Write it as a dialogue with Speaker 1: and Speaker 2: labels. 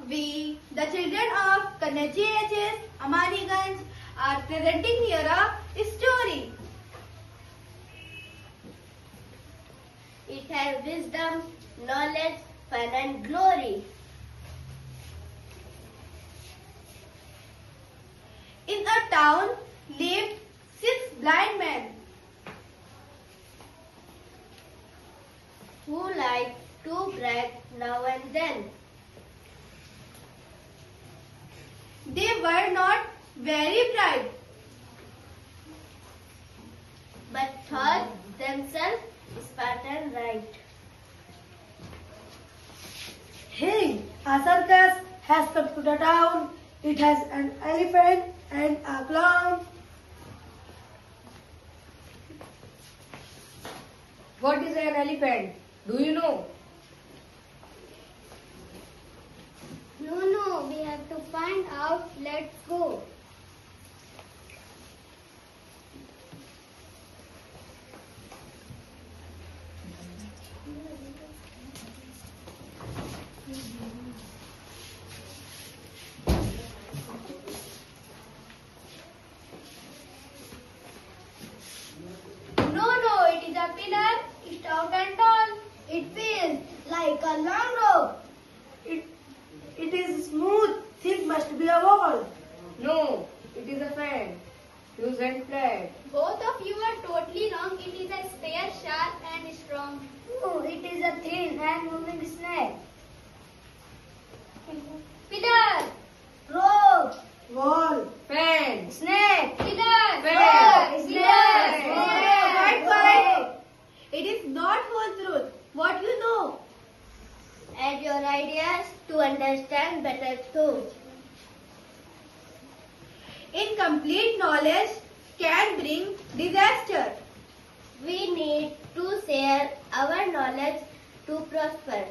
Speaker 1: We, the children of Kannad GHS, Amaniganj, are presenting here a story.
Speaker 2: It has wisdom, knowledge, fun and glory.
Speaker 1: In a town lived 6 blind men
Speaker 2: Who like to brag now and then.
Speaker 1: They were not very bright,
Speaker 2: but thought themselves smart and right.
Speaker 3: Hey, a circus has come to the town. It has an elephant and a clown.
Speaker 4: What is an elephant? Do you know?
Speaker 2: No, we have to find out. Let's go.
Speaker 1: No, it is a pillar, stout and tall. It feels like a long rope.
Speaker 3: It is smooth. This must be a wall.
Speaker 4: No, it is a fan. Use and flat.
Speaker 1: Both of you are totally wrong. It is a spare, sharp and strong.
Speaker 2: No, it is a thin and moving snake.
Speaker 1: Pillar,
Speaker 2: Rope,
Speaker 3: Wall.
Speaker 4: Fan.
Speaker 2: snake,
Speaker 1: pillar,
Speaker 4: Fan.
Speaker 1: rope,
Speaker 2: Snake.
Speaker 1: Quiet. It is not whole truth. What you know?
Speaker 2: Add your ideas to understand better too.
Speaker 1: Incomplete knowledge can bring disaster.
Speaker 2: We need to share our knowledge to prosper.